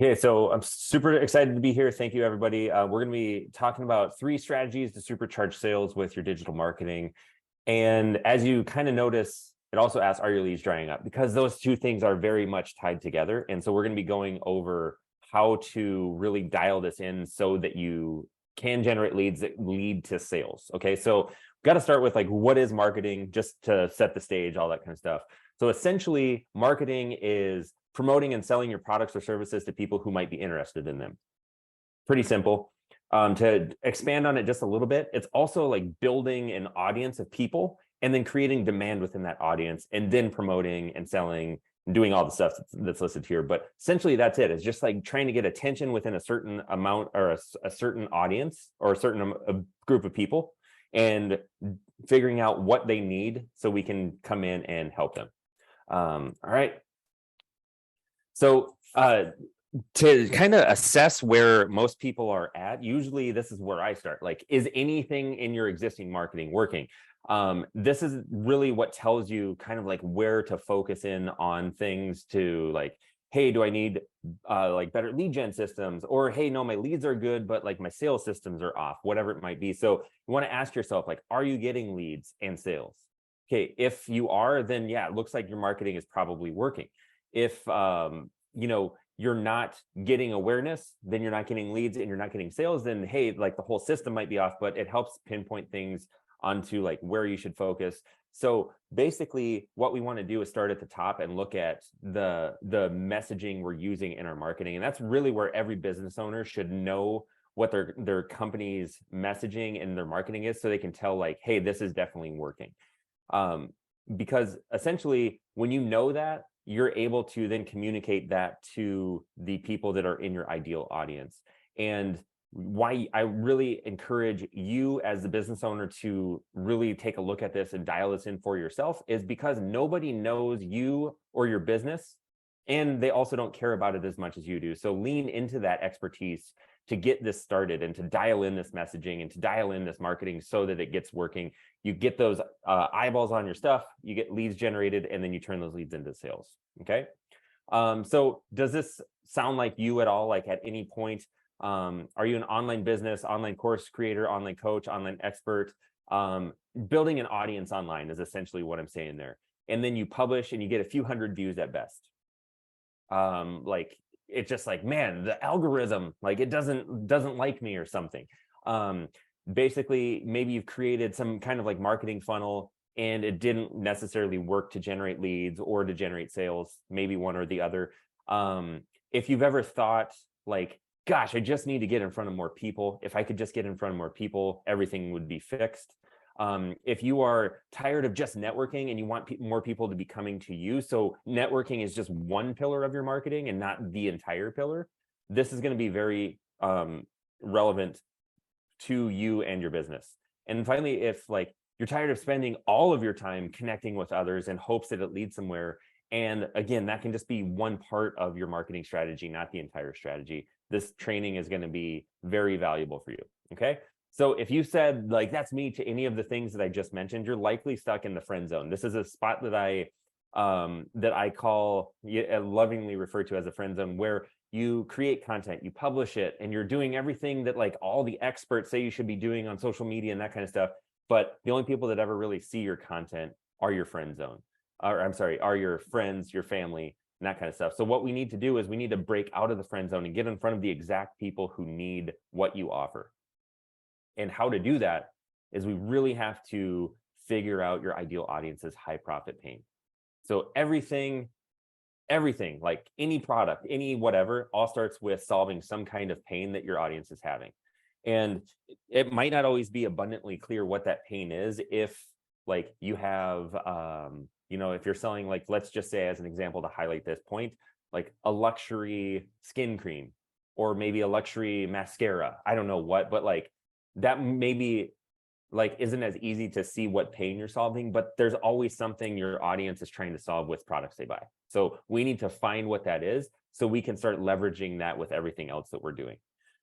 Okay, so I'm super excited to be here. Thank you, everybody. We're going to be talking about 3 strategies to supercharge sales with your digital marketing. And as you kind of notice, it also asks, are your leads drying up? Because those 2 things are very much tied together. And so we're going to be going over how to really dial this in so that you can generate leads that lead to sales. Okay, so we've got to start with like, what is marketing, just to set the stage, all that kind of stuff. So essentially, marketing is promoting and selling your products or services to people who might be interested in them. Pretty simple. To expand on it just a little bit, it's also like building an audience of people and then creating demand within that audience and then promoting and selling and doing all the stuff that's listed here. But essentially, that's it. It's just like trying to get attention within a certain amount or a certain audience or a certain group of people and figuring out what they need so we can come in and help them. All right. So to kind of assess where most people are at, usually this is where I start. Like, is anything in your existing marketing working? This is really what tells you kind of like where to focus in on things to like, hey, do I need like better lead gen systems? Or, hey, no, my leads are good, but like my sales systems are off, whatever it might be. So you want to ask yourself, like, are you getting leads and sales? Okay, if you are, then yeah, it looks like your marketing is probably working. If you're not getting awareness, then you're not getting leads and you're not getting sales, then hey, like the whole system might be off, but it helps pinpoint things onto like where you should focus. So basically what we want to do is start at the top and look at the messaging we're using in our marketing. And that's really where every business owner should know what their company's messaging and their marketing is, so they can tell like, hey, this is definitely working. Because essentially when you know that, you're able to then communicate that to the people that are in your ideal audience. And why I really encourage you as the business owner to really take a look at this and dial this in for yourself is because nobody knows you or your business, and they also don't care about it as much as you do. So lean into that expertise to get this started and to dial in this messaging and to dial in this marketing so that it gets working. You get those eyeballs on your stuff, you get leads generated, and then you turn those leads into sales. Okay. So does this sound like you at all? Like at any point, are you an online business, online course creator, online coach, online expert? Building an audience online is essentially what I'm saying there. And then you publish and you get a few hundred views at best. Like it's just like, man, the algorithm, like it doesn't like me or something. Basically, maybe you've created some kind of like marketing funnel and it didn't necessarily work to generate leads or to generate sales, maybe one or the other. If you've ever thought like, gosh, I just need to get in front of more people. If I could just get in front of more people, everything would be fixed. If you are tired of just networking and you want more people to be coming to you, so networking is just one pillar of your marketing and not the entire pillar, this is going to be very relevant to you and your business. And finally, if like you're tired of spending all of your time connecting with others in hopes that it leads somewhere, and again, that can just be one part of your marketing strategy, not the entire strategy, this training is going to be very valuable for you. Okay. So if you said like, that's me to any of the things that I just mentioned, you're likely stuck in the friend zone. This is a spot that I call, lovingly refer to as a friend zone, where you create content, you publish it, and you're doing everything that like all the experts say you should be doing on social media and that kind of stuff. But the only people that ever really see your content are your friend zone, or I'm sorry, are your friends, your family, and that kind of stuff. So what we need to do is we need to break out of the friend zone and get in front of the exact people who need what you offer. And how to do that is we really have to figure out your ideal audience's high profit pain. So everything, like any product, any whatever, all starts with solving some kind of pain that your audience is having. And it might not always be abundantly clear what that pain is. If like you have, if you're selling, like, let's just say as an example to highlight this point, like a luxury skin cream or maybe a luxury mascara, I don't know what, but like that maybe like isn't as easy to see what pain you're solving, but there's always something your audience is trying to solve with products they buy. So we need to find what that is so we can start leveraging that with everything else that we're doing.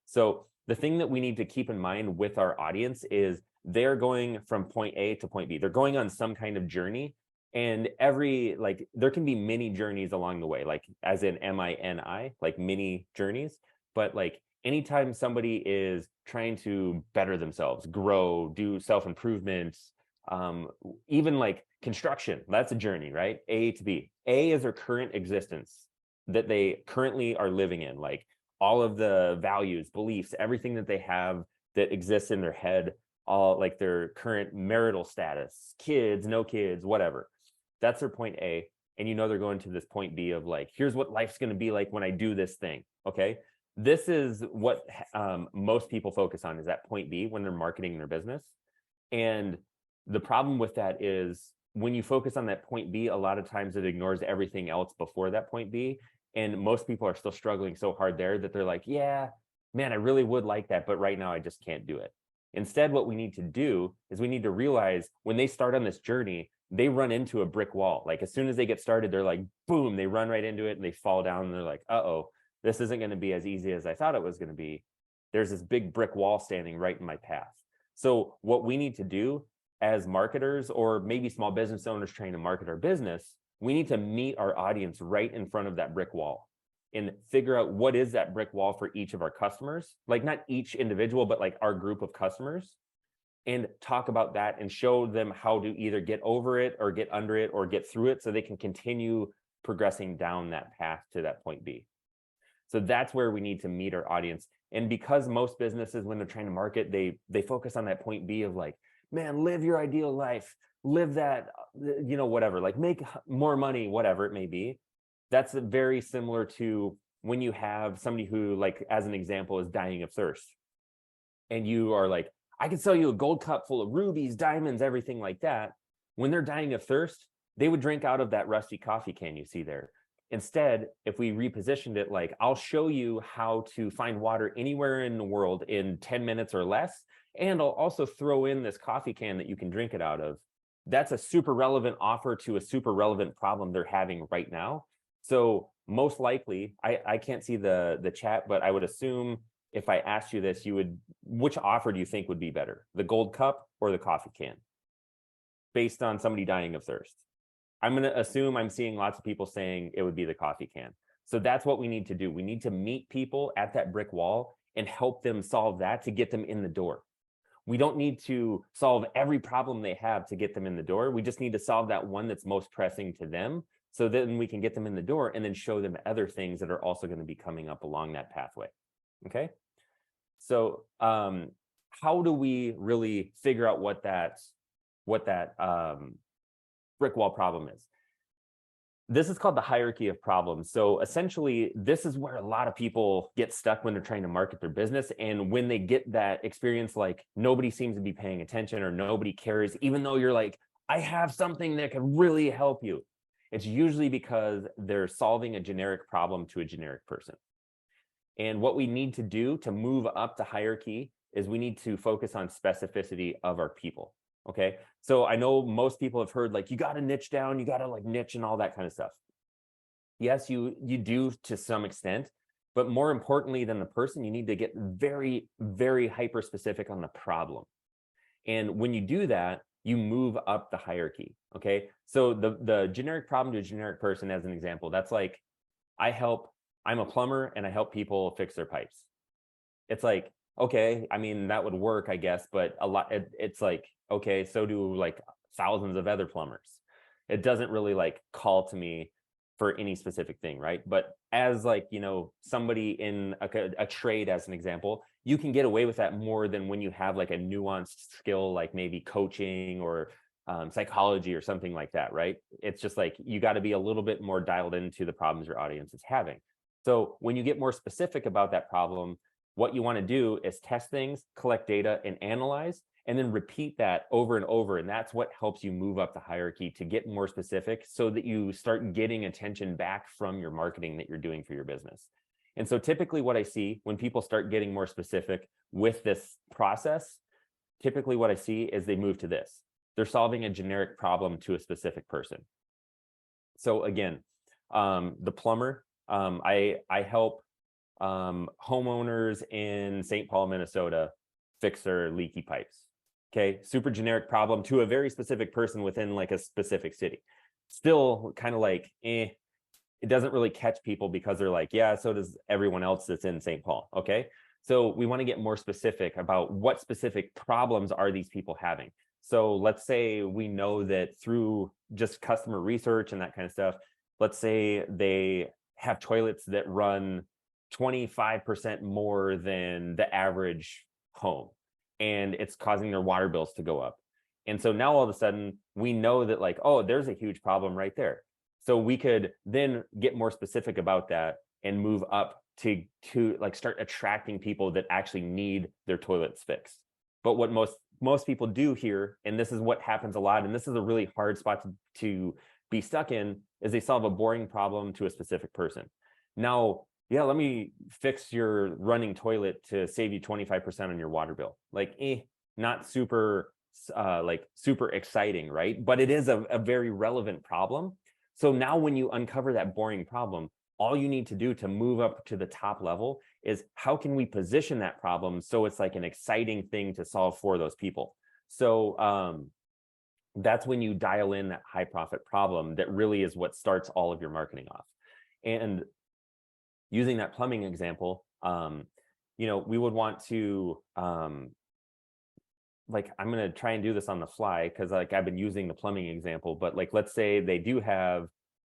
So the thing that we need to keep in mind with our audience is they're going from point A to point B. They're going on some kind of journey. And every, like, there can be many journeys along the way, like as in MINI, like mini journeys. But like anytime somebody is trying to better themselves, grow, do self-improvement, even like construction, that's a journey, right? A to B. A is their current existence that they currently are living in, like all of the values, beliefs, everything that they have that exists in their head, all like their current marital status, kids, no kids, whatever. That's their point A. And they're going to this point B of like, here's what life's going to be like when I do this thing. Okay. This is what most people focus on, is that point B when they're marketing their business. And the problem with that is when you focus on that point B, a lot of times it ignores everything else before that point B. And most people are still struggling so hard there that they're like, yeah, man, I really would like that, but right now I just can't do it. Instead, what we need to do is we need to realize when they start on this journey, they run into a brick wall. Like as soon as they get started, they're like, boom, they run right into it and they fall down and they're like, uh-oh, this isn't going to be as easy as I thought it was going to be. There's this big brick wall standing right in my path. So what we need to do as marketers, or maybe small business owners trying to market our business, we need to meet our audience right in front of that brick wall and figure out what is that brick wall for each of our customers, like not each individual, but like our group of customers, and talk about that and show them how to either get over it or get under it or get through it so they can continue progressing down that path to that point B. So that's where we need to meet our audience. And because most businesses, when they're trying to market, they focus on that point B of like, man, live your ideal life, live that, whatever, like make more money, whatever it may be. That's very similar to when you have somebody who, like, as an example, is dying of thirst. And you are like, I can sell you a gold cup full of rubies, diamonds, everything like that. When they're dying of thirst, they would drink out of that rusty coffee can you see there. Instead, if we repositioned it, like, I'll show you how to find water anywhere in the world in 10 minutes or less, and I'll also throw in this coffee can that you can drink it out of. That's a super relevant offer to a super relevant problem they're having right now. So most likely, I can't see the chat, but I would assume if I asked you this, which offer do you think would be better, the gold cup or the coffee can, based on somebody dying of thirst? I'm going to assume I'm seeing lots of people saying it would be the coffee can. So that's what we need to do. We need to meet people at that brick wall and help them solve that to get them in the door. We don't need to solve every problem they have to get them in the door. We just need to solve that one that's most pressing to them, so then we can get them in the door and then show them other things that are also going to be coming up along that pathway. Okay. So how do we really figure out what that brick wall problem is? This is called the hierarchy of problems. So essentially, this is where a lot of people get stuck when they're trying to market their business. And when they get that experience, like nobody seems to be paying attention or nobody cares, even though you're like, I have something that could really help you. It's usually because they're solving a generic problem to a generic person. And what we need to do to move up the hierarchy is we need to focus on specificity of our people. Okay. So I know most people have heard, like, you got to niche down, you got to like niche and all that kind of stuff. Yes, you do to some extent, but more importantly than the person, you need to get very, very hyper specific on the problem. And when you do that, you move up the hierarchy. Okay. So the generic problem to a generic person, as an example, that's like, I'm a plumber and I help people fix their pipes. It's like, okay, I mean, that would work, I guess, but it's like, okay, so do like thousands of other plumbers. It doesn't really like call to me for any specific thing, right? But as like, somebody in a trade, as an example, you can get away with that more than when you have like a nuanced skill, like maybe coaching or psychology or something like that, right? It's just like, you got to be a little bit more dialed into the problems your audience is having. So when you get more specific about that problem, what you want to do is test things, collect data, and analyze, and then repeat that over and over. And that's what helps you move up the hierarchy to get more specific so that you start getting attention back from your marketing that you're doing for your business. And so typically what I see when people start getting more specific with this process, typically what I see is they move to this. They're solving a generic problem to a specific person. So again, the plumber, I help homeowners in St. Paul, Minnesota, fix their leaky pipes. Okay, super generic problem to a very specific person within like a specific city. still kind of like, it doesn't really catch people because they're like, yeah, so does everyone else that's in St. Paul. Okay. So we want to get more specific about what specific problems are these people having. So let's say we know that through just customer research and that kind of stuff, let's say they have toilets that run 25% more than the average home, and it's causing their water bills to go up. And so now all of a sudden we know that like, oh, there's a huge problem right there. So we could then get more specific about that and move up to like start attracting people that actually need their toilets fixed. But what most people do here, and this is what happens a lot, and this is a really hard spot to be stuck in, is they solve a boring problem to a specific person. Now, yeah, let me fix your running toilet to save you 25% on your water bill. Like, not super super exciting, right? But it is a very relevant problem. So now when you uncover that boring problem, all you need to do to move up to the top level is how can we position that problem so it's like an exciting thing to solve for those people. So that's when you dial in that high profit problem that really is what starts all of your marketing off. And using that plumbing example, we would want to like, I'm going to try and do this on the fly because like I've been using the plumbing example, but like, let's say they do have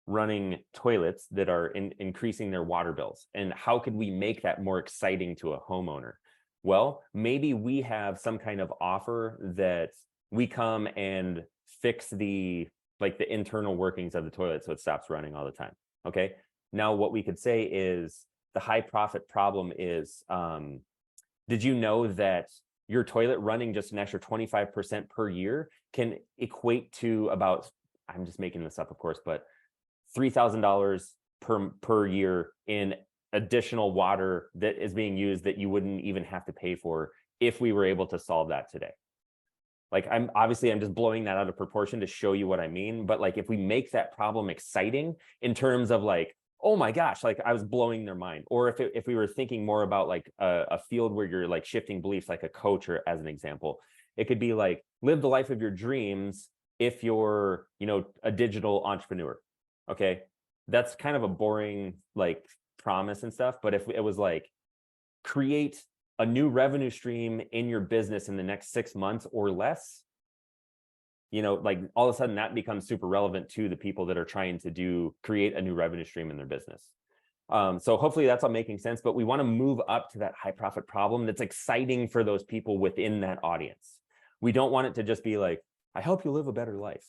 running toilets that are increasing their water bills. And how could we make that more exciting to a homeowner? Well, maybe we have some kind of offer that we come and fix the internal workings of the toilet so it stops running all the time. Okay. Now what we could say is the high profit problem is, did you know that your toilet running just an extra 25% per year can equate to about, I'm just making this up, of course, but $3,000 per year in additional water that is being used that you wouldn't even have to pay for if we were able to solve that today. Like, I'm just blowing that out of proportion to show you what I mean. But like, if we make that problem exciting in terms of like, oh my gosh, like I was blowing their mind. Or if we were thinking more about like a field where you're like shifting beliefs, like a coach, or as an example, it could be like, live the life of your dreams if you're, a digital entrepreneur. Okay. That's kind of a boring like promise and stuff. But if it was like, create a new revenue stream in your business in the next 6 months or less, like all of a sudden that becomes super relevant to the people that are trying to create a new revenue stream in their business. So hopefully that's all making sense, but we want to move up to that high profit problem that's exciting for those people within that audience. We don't want it to just be like, I help you live a better life,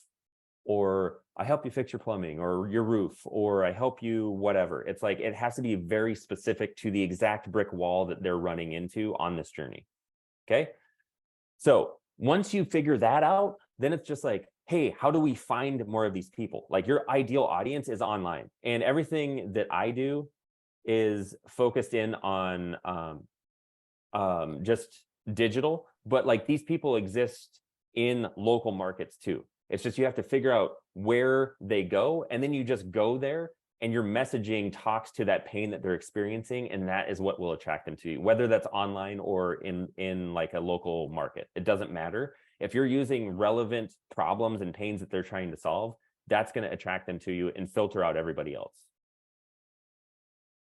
or I help you fix your plumbing or your roof, or I help you whatever. It's like, it has to be very specific to the exact brick wall that they're running into on this journey. Okay. So once you figure that out, then it's just like, hey, how do we find more of these people? Like, your ideal audience is online, and everything that I do is focused in on just digital, but like these people exist in local markets too. It's just, you have to figure out where they go, and then you just go there and your messaging talks to that pain that they're experiencing, and that is what will attract them to you, whether that's online or in like a local market. It doesn't matter. If you're using relevant problems and pains that they're trying to solve, that's going to attract them to you and filter out everybody else.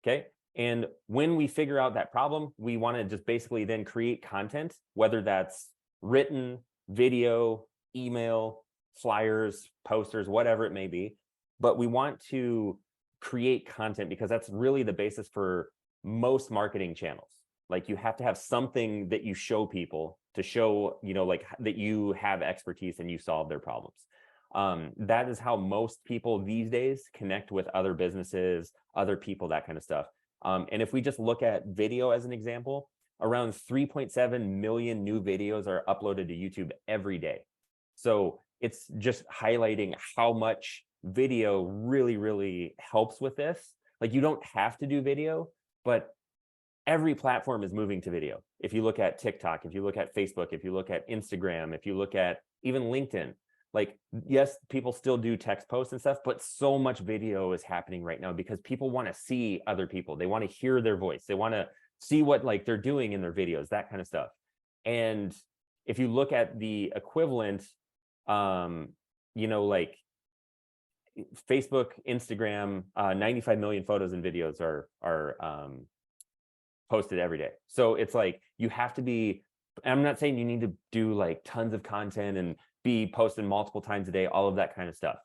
Okay. And when we figure out that problem, we want to just basically then create content, whether that's written, video, email, flyers, posters, whatever it may be. But we want to create content because that's really the basis for most marketing channels. Like, you have to have something that you show people to show, like that you have expertise and you solve their problems. That is how most people these days connect with other businesses, other people, that kind of stuff. And if we just look at video as an example, around 3.7 million new videos are uploaded to YouTube every day. So it's just highlighting how much video really, really helps with this. Like, you don't have to do video, but every platform is moving to video. If you look at TikTok, if you look at Facebook, if you look at Instagram, if you look at even LinkedIn, like, yes, people still do text posts and stuff, but so much video is happening right now because people want to see other people. They want to hear their voice. They want to see what like they're doing in their videos, that kind of stuff. And if you look at the equivalent, like Facebook, Instagram, 95 million photos and videos are posted every day. So it's like you have to be, I'm not saying you need to do like tons of content and be posted multiple times a day, all of that kind of stuff.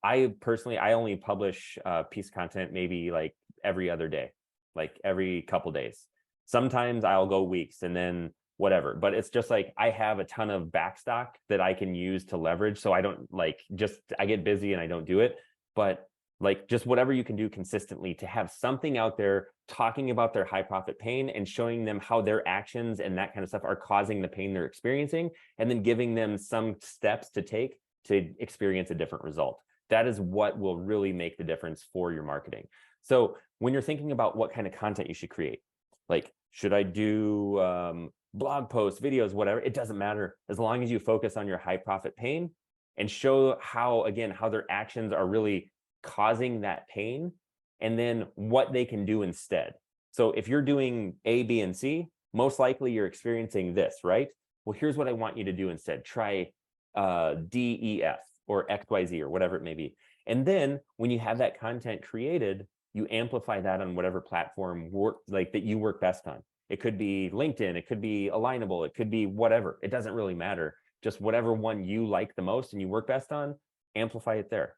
I personally, I only publish piece of content maybe like every other day, like every couple days. Sometimes I'll go weeks and then whatever, but it's just like I have a ton of backstock that I can use to leverage. So I don't like just, I get busy and I don't do it, but like just whatever you can do consistently to have something out there talking about their high profit pain and showing them how their actions and that kind of stuff are causing the pain they're experiencing, and then giving them some steps to take to experience a different result. That is what will really make the difference for your marketing. So when you're thinking about what kind of content you should create, like, should I do blog posts, videos, whatever, it doesn't matter as long as you focus on your high profit pain and show how, again, how their actions are really causing that pain, and then what they can do instead. So if you're doing A, B, and C, most likely you're experiencing this, right? Well, here's what I want you to do instead. Try D, E, F, or X, Y, Z, or whatever it may be. And then when you have that content created, you amplify that on whatever platform like that you work best on. It could be LinkedIn, it could be Alignable, it could be whatever. It doesn't really matter. Just whatever one you like the most and you work best on, amplify it there.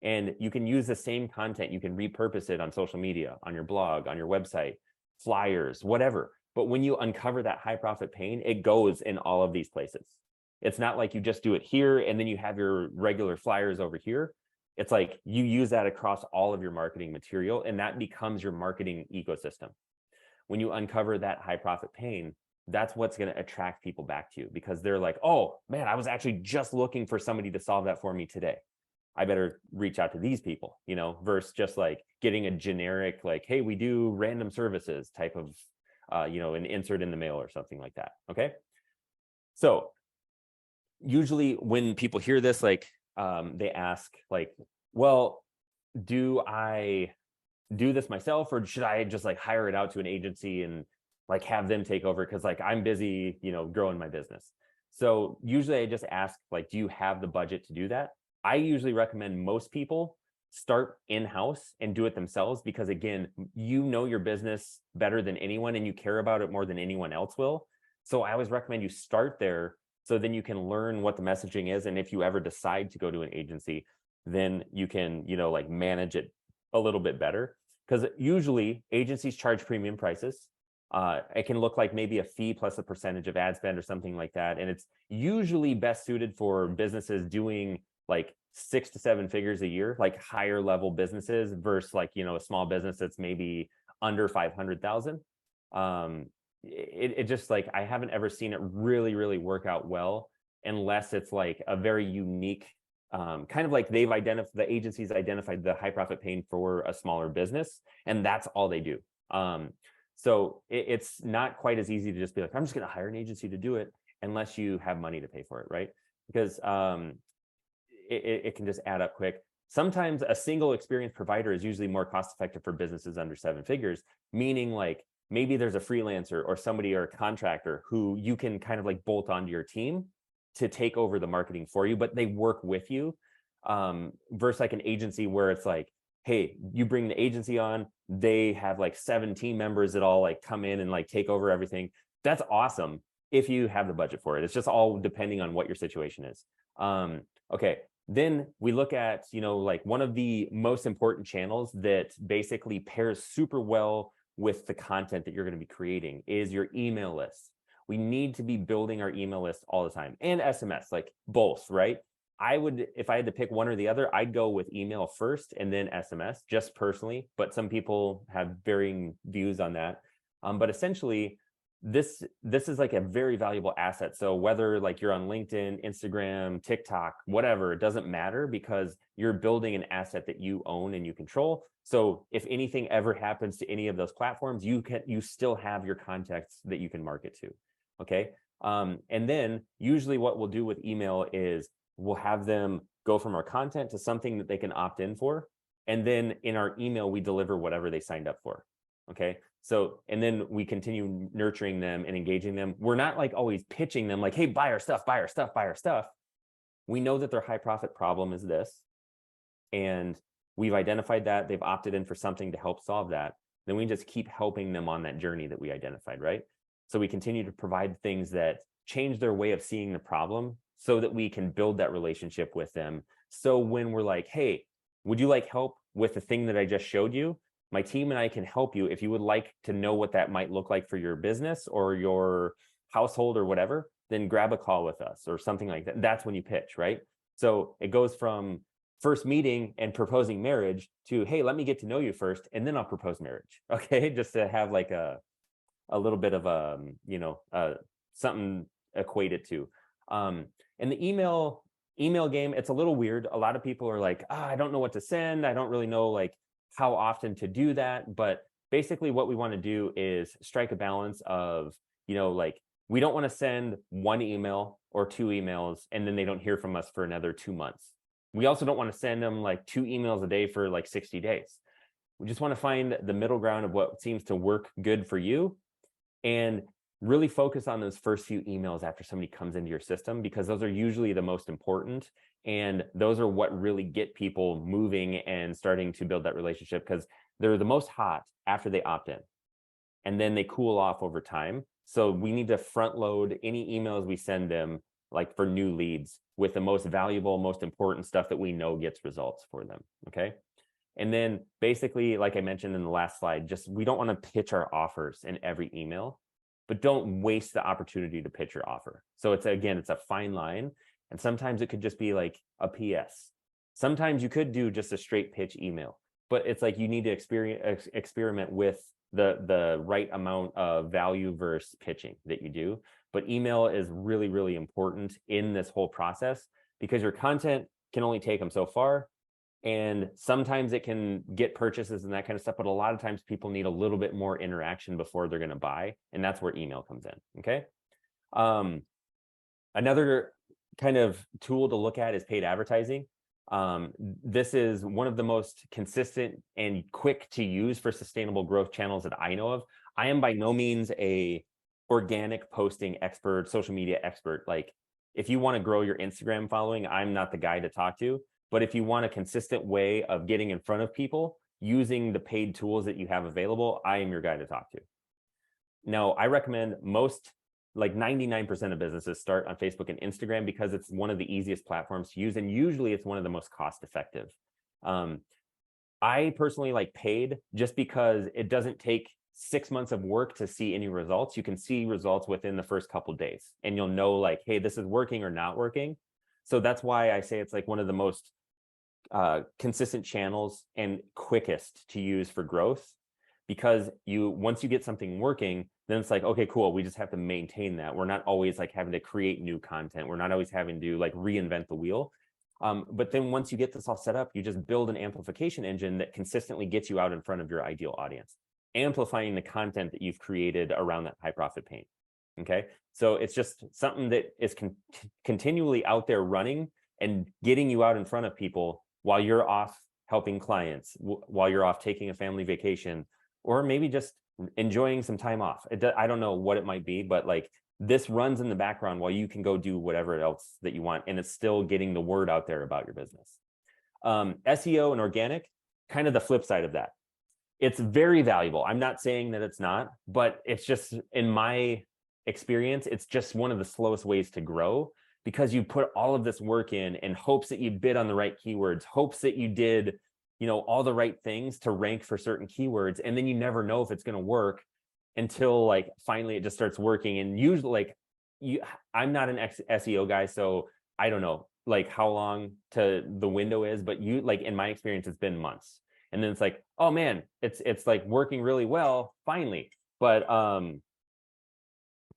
And you can use the same content. You can repurpose it on social media, on your blog, on your website, flyers, whatever. But when you uncover that high profit pain, it goes in all of these places. It's not like you just do it here and then you have your regular flyers over here. It's like you use that across all of your marketing material, and that becomes your marketing ecosystem. When you uncover that high profit pain, that's what's going to attract people back to you, because they're like, oh man, I was actually just looking for somebody to solve that for me today. I better reach out to these people, you know, versus just like getting a generic, like, hey, we do random services type of, you know, an insert in the mail or something like that. Okay. So usually when people hear this, like, they ask like, well, do I do this myself, or should I just like hire it out to an agency and like have them take over? Cause like I'm busy, you know, growing my business. So usually I just ask, like, do you have the budget to do that? I usually recommend most people start in-house and do it themselves, because again, you know your business better than anyone and you care about it more than anyone else will. So I always recommend you start there, so then you can learn what the messaging is. And if you ever decide to go to an agency, then you can, you know, like manage it a little bit better. Because usually agencies charge premium prices. It can look like maybe a fee plus a percentage of ad spend or something like that. And it's usually best suited for businesses doing like 6 to 7 figures a year, like higher level businesses, versus like, you know, a small business that's maybe under 500,000. It just like, I haven't ever seen it really work out well unless it's like a very unique, kind of like they've identified, the agencies identified the high profit pain for a smaller business, and that's all they do. So it's not quite as easy to just be like, I'm just going to hire an agency to do it, unless you have money to pay for it, right? Because it can just add up quick. Sometimes a single experienced provider is usually more cost effective for businesses under 7 figures, meaning like maybe there's a freelancer or somebody or a contractor who you can kind of like bolt onto your team to take over the marketing for you, but they work with you, versus like an agency where it's like, hey, you bring the agency on, they have like 7 team members that all like come in and like take over everything. That's awesome if you have the budget for it. It's just all depending on what your situation is. Okay. Then we look at, you know, like one of the most important channels that basically pairs super well with the content that you're going to be creating is your email list. We need to be building our email list all the time, and SMS, like both, right? I would, if I had to pick one or the other, I'd go with email first and then SMS, just personally, but some people have varying views on that. But essentially, this is like a very valuable asset. So whether like you're on LinkedIn, Instagram, TikTok, whatever, it doesn't matter, because you're building an asset that you own and you control. So if anything ever happens to any of those platforms, you still have your contacts that you can market to. Okay. And then usually what we'll do with email is we'll have them go from our content to something that they can opt in for. And then in our email, we deliver whatever they signed up for. Okay. So, and then we continue nurturing them and engaging them. We're not like always pitching them like, hey, buy our stuff, buy our stuff, buy our stuff. We know that their high profit problem is this. and we've identified that they've opted in for something to help solve that, then we just keep helping them on that journey that we identified, right? So we continue to provide things that change their way of seeing the problem so that we can build that relationship with them. So when we're like, hey, would you like help with the thing that I just showed you? My team and I can help you. If you would like to know what that might look like for your business or your household or whatever, then grab a call with us or something like that. That's when you pitch, right? So it goes from first meeting and proposing marriage to, hey, let me get to know you first, and then I'll propose marriage. Okay, just to have like a little bit of a, something equated to. And the email game, it's a little weird. A lot of people are like, I don't know what to send. I don't really know like how often to do that. But basically what we want to do is strike a balance of, like, we don't want to send one email or two emails and then they don't hear from us for another 2 months. We also don't want to send them like 2 emails a day for like 60 days. We just want to find the middle ground of what seems to work good for you and really focus on those first few emails after somebody comes into your system, because those are usually the most important. And those are what really get people moving and starting to build that relationship, because they're the most hot after they opt in. And then they cool off over time. So we need to front load any emails we send them, like for new leads, with the most valuable, most important stuff that we know gets results for them. Okay. And then basically, like I mentioned in the last slide, just we don't want to pitch our offers in every email, but don't waste the opportunity to pitch your offer. So it's a fine line. And sometimes it could just be like a PS. Sometimes you could do just a straight pitch email, but it's like you need to experiment with the right amount of value versus pitching that you do. But email is really, really important in this whole process, because your content can only take them so far. And sometimes it can get purchases and that kind of stuff, but a lot of times people need a little bit more interaction before they're going to buy. And that's where email comes in. Okay. Another kind of tool to look at is paid advertising. This is one of the most consistent and quick to use for sustainable growth channels that I know of. I am by no means a organic posting expert, social media expert. Like, if you want to grow your Instagram following, I'm not the guy to talk to. But if you want a consistent way of getting in front of people using the paid tools that you have available, I am your guy to talk to. Now, I recommend most, like 99% of businesses start on Facebook and Instagram, because it's one of the easiest platforms to use. And usually it's one of the most cost effective. I personally like paid just because it doesn't take 6 months of work to see any results. You can see results within the first couple of days, and you'll know like, hey, this is working or not working. So that's why I say it's like one of the most consistent channels and quickest to use for growth, because once you get something working, then it's like, okay, cool. We just have to maintain that. We're not always like having to create new content. We're not always having to like reinvent the wheel. But then once you get this all set up, you just build an amplification engine that consistently gets you out in front of your ideal audience, amplifying the content that you've created around that high profit pain. Okay. So it's just something that is continually out there running and getting you out in front of people while you're off helping clients, while you're off taking a family vacation, or maybe just enjoying some time off. I don't know what it might be, but like, this runs in the background while you can go do whatever else that you want. And it's still getting the word out there about your business. SEO and organic, kind of the flip side of that. It's very valuable. I'm not saying that it's not, but it's just, in my experience, it's just one of the slowest ways to grow, because you put all of this work in hopes that you bid on the right keywords, hopes that you did, all the right things to rank for certain keywords. And then you never know if it's going to work until like finally it just starts working. And usually I'm not an SEO guy, so I don't know like how long the window is, but in my experience, it's been months. And then it's like, oh man, it's like working really well finally. But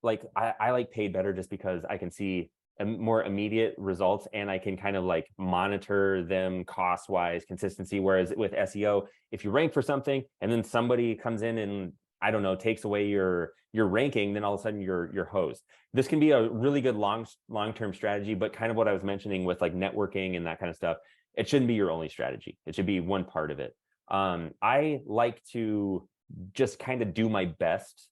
like I like paid better just because I can see more immediate results, and I can kind of like monitor them cost wise, consistency. Whereas with SEO, if you rank for something and then somebody comes in and, I don't know, takes away your ranking, then all of a sudden you're hosed. This can be a really good long-term strategy, but kind of what I was mentioning with like networking and that kind of stuff, it shouldn't be your only strategy. It should be one part of it. I like to just kind of do my best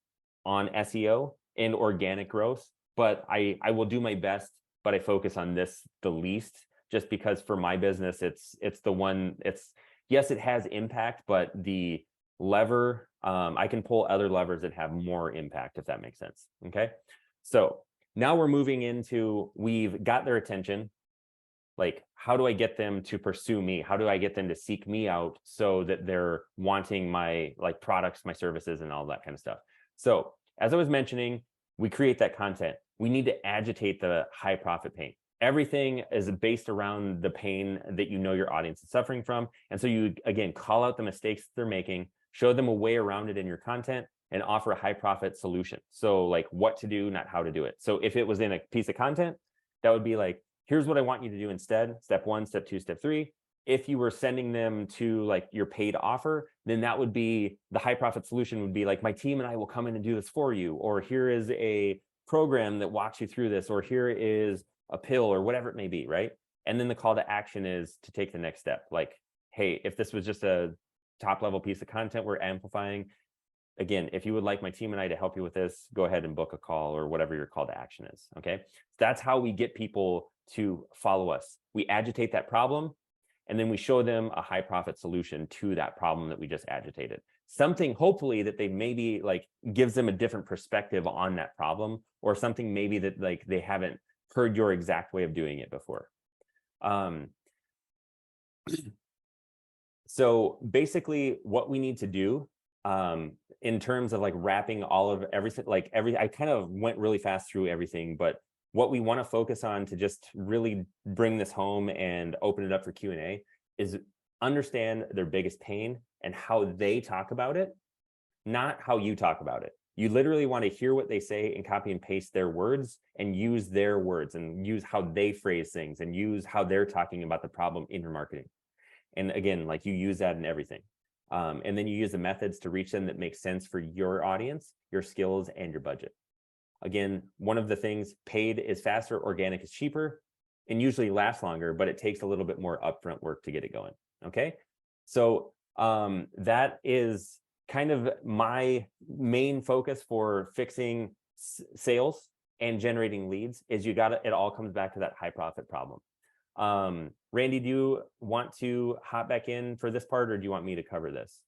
on SEO and organic growth, but I will do my best, but I focus on this the least, just because for my business, it's the one, yes, it has impact, but the lever, I can pull other levers that have more impact, if that makes sense. Okay. So now we're moving into, we've got their attention. Like, how do I get them to pursue me? How do I get them to seek me out so that they're wanting my like products, my services, and all that kind of stuff? So as I was mentioning, we create that content. We need to agitate the high profit pain. Everything is based around the pain that you know your audience is suffering from. And so you, again, call out the mistakes that they're making, show them a way around it in your content, and offer a high profit solution. So like what to do, not how to do it. So if it was in a piece of content, that would be like, here's what I want you to do instead. Step 1, step 2, step 3. If you were sending them to like your paid offer, then that would be the high profit solution would be like, my team and I will come in and do this for you. Or here is a program that walks you through this, or here is a pill, or whatever it may be, right? And then the call to action is to take the next step. Like, hey, if this was just a top level piece of content we're amplifying, again, if you would like my team and I to help you with this, go ahead and book a call, or whatever your call to action is. Okay. That's how we get people to follow us. We agitate that problem, and then we show them a high profit solution to that problem that we just agitated. Something hopefully that they maybe like gives them a different perspective on that problem, or something maybe that like they haven't heard your exact way of doing it before. So basically what we need to do in terms of like wrapping all of everything, like I kind of went really fast through everything, but what we want to focus on to just really bring this home and open it up for Q&A is understand their biggest pain and how they talk about it, not how you talk about it. You literally want to hear what they say and copy and paste their words and use their words and use how they phrase things and use how they're talking about the problem in your marketing. And again, like you use that in everything. And then you use the methods to reach them that make sense for your audience, your skills, and your budget. Again, one of the things, paid is faster, organic is cheaper, and usually lasts longer, but it takes a little bit more upfront work to get it going. Okay. So that is kind of my main focus for fixing sales and generating leads is it all comes back to that high profit problem. Randy, do you want to hop back in for this part, or do you want me to cover this?